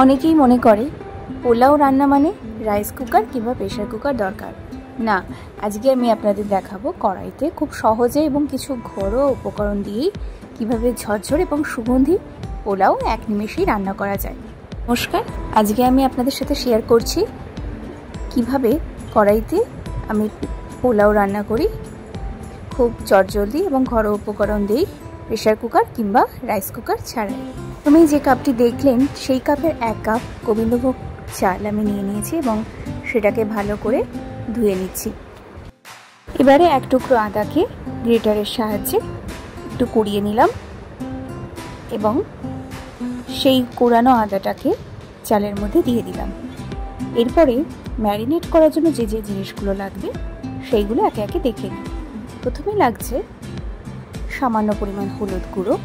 অনেকেই মনে করে পোলাও রান্না মানে রাইস কুকার কিংবা প্রেসার কুকার দরকার না। আজকে আমি আপনাদের দেখাবো কড়াইতে খুব সহজে এবং কিছু ঘরোয়া উপকরণ দিয়েই কিভাবে ঝরঝরে এবং সুগন্ধি পোলাও এক নিমেষেই রান্না করা যায়। নমস্কার, আজকে আমি আপনাদের সাথে শেয়ার করছি কিভাবে কড়াইতে আমি পোলাও রান্না করি খুব চটজলদি এবং ঘরোয়া উপকরণ দিয়েই, প্রেসার কুকার কিংবা রাইস কুকার ছাড়াই। আমি যে কাপটি দেখলেন সেই কাপের 1 কাপ গোবিন্দভোগ চাল আমি নিয়ে নিয়েছি এবং সেটাকে ভালো করে ধুয়ে নিচ্ছি। এবারে 1 টুকরো আদাকে গ্রেটারের সাহায্যে একটু কুড়িয়ে নিলাম এবং সেই কোরানো আদাটাকে চালের মধ্যে দিয়ে দিলাম। এরপরে ম্যারিনেট করার জন্য যে যে জিনিসগুলো লাগবে সেইগুলো একে একে দেখে নিই। প্রথমে লাগছে সামান্য পরিমাণ হলুদ গুঁড়ো,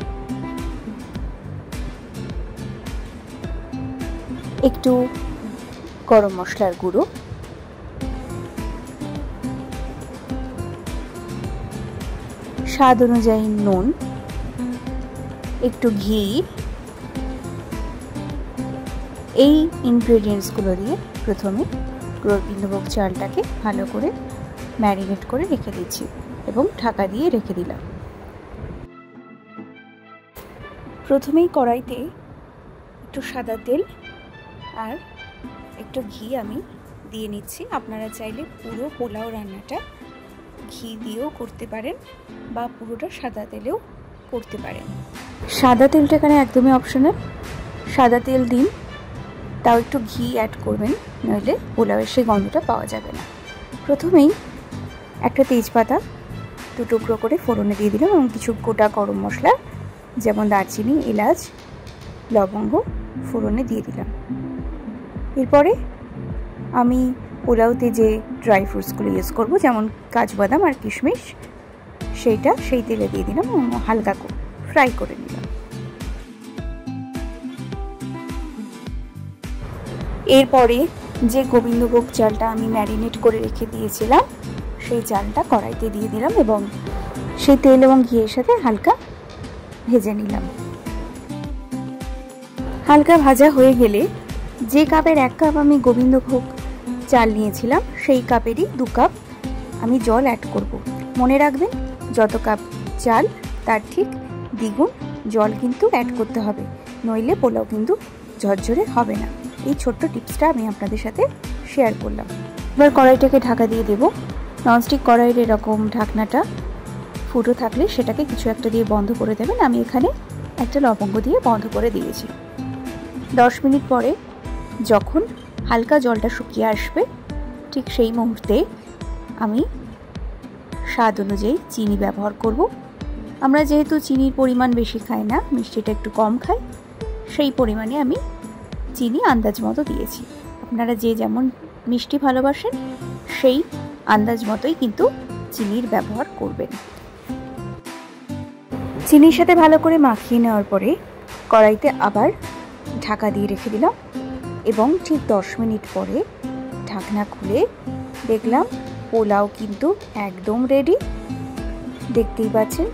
একটু গরম মশলার গুঁড়ো, স্বাদ অনুযায়ী নুন, একটু ঘি। এই ইনগ্রেডিয়েন্টসগুলো দিয়ে প্রথমে গোবিন্দভোগ চালটাকে ভালো করে ম্যারিনেট করে রেখে দিচ্ছি এবং ঢাকা দিয়ে রেখে দিলাম। প্রথমেই কড়াইতে একটু সাদা তেল আর একটু ঘি আমি দিয়ে নিচ্ছি। আপনারা চাইলে পুরো পোলাও রান্নাটা ঘি দিয়েও করতে পারেন বা পুরোটা সাদা তেলেও করতে পারেন। সাদা তেলটা এখানে একদমই অপশনাল, সাদা তেল দিন, তাও একটু ঘি অ্যাড করবেন, নইলে পোলাওয়ের সেই গন্ধটা পাওয়া যাবে না। প্রথমেই একটা তেজপাতা 2 টুকরো করে ফোড়নে দিয়ে দিলাম এবং কিছু গোটা গরম মশলা যেমন দারচিনি, এলাচ, লবঙ্গ ফোড়নে দিয়ে দিলাম। এরপরে আমি পোলাওতে যে ড্রাই ফ্রুটসগুলো ইউজ করব যেমন কাজু বাদাম আর কিশমিশ, সেই তেলে দিয়ে দিলাম এবং হালকা ফ্রাই করে নিলাম। এরপরে যে গোবিন্দভোগ চালটা আমি ম্যারিনেট করে রেখে দিয়েছিলাম সেই চালটা কড়াইতে দিয়ে দিলাম এবং সেই তেল এবং ঘিয়ের সাথে হালকা ভেজে নিলাম। হালকা ভাজা হয়ে গেলে যে কাপের 1 কাপ আমি গোবিন্দভোগ চাল নিয়েছিলাম সেই কাপেরই 2 কাপ আমি জল অ্যাড করব। মনে রাখবেন, যত কাপ চাল তার ঠিক দ্বিগুণ জল কিন্তু অ্যাড করতে হবে, নইলে পোলাও কিন্তু ঝরঝরে হবে না। এই ছোট্ট টিপসটা আমি আপনাদের সাথে শেয়ার করলাম। এবার কড়াইটাকে ঢাকা দিয়ে দেব। ননস্টিক কড়াইয়ের এরকম ঢাকনাটা ফুটো থাকলে সেটাকে কিছু একটা দিয়ে বন্ধ করে দেবেন। আমি এখানে একটা লবঙ্গ দিয়ে বন্ধ করে দিয়েছি। 10 মিনিট পরে যখন হালকা জলটা শুকিয়ে আসবে ঠিক সেই মুহূর্তে আমি স্বাদ অনুযায়ী চিনি ব্যবহার করব। আমরা যেহেতু চিনির পরিমাণ বেশি খাই না, মিষ্টিটা একটু কম খাই, সেই পরিমাণে আমি চিনি আন্দাজ মতো দিয়েছি। আপনারা যে যেমন মিষ্টি ভালোবাসেন সেই আন্দাজ মতোই কিন্তু চিনির ব্যবহার করবেন। চিনির সাথে ভালো করে মাখিয়ে নেওয়ার পরে কড়াইতে আবার ঢাকা দিয়ে রেখে দিলাম এবং ঠিক 10 মিনিট পরে ঢাকনা খুলে দেখলাম পোলাও কিন্তু একদম রেডি। দেখতেই পাচ্ছেন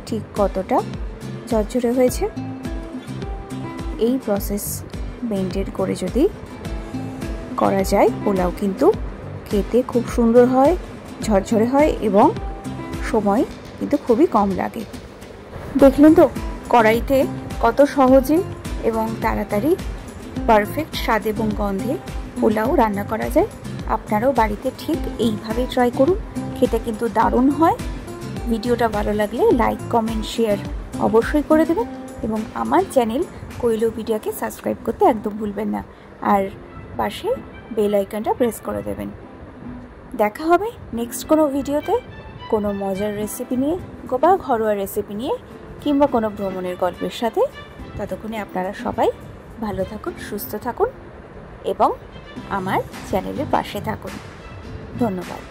ঠিক কতটা ঝরঝরে হয়েছে। এই প্রসেস মেনটেন করে যদি করা যায় পোলাও কিন্তু খেতে খুব সুন্দর হয়, ঝরঝরে হয় এবং সময় কিন্তু খুবই কম লাগে। দেখলেন তো কড়াইতে কত সহজে এবং তাড়াতাড়ি পারফেক্ট স্বাদ এবং গন্ধে পোলাও রান্না করা যায়। আপনারাও বাড়িতে ঠিক এইভাবে ট্রাই করুন, খেতে কিন্তু দারুণ হয়। ভিডিওটা ভালো লাগলে লাইক, কমেন্ট, শেয়ার অবশ্যই করে দেবেন এবং আমার চ্যানেল কৈলোপিডিয়াকে সাবস্ক্রাইব করতে একদম ভুলবেন না আর পাশে বেল আইকনটা প্রেস করে দেবেন। দেখা হবে নেক্সট কোনো ভিডিওতে কোনো মজার রেসিপি নিয়ে বা ঘরোয়া রেসিপি নিয়ে কিংবা কোনো ভ্রমণের গল্পের সাথে। ততক্ষণে আপনারা সবাই ভালো থাকুন, সুস্থ থাকুন এবং আমার চ্যানেলের পাশে থাকুন। ধন্যবাদ।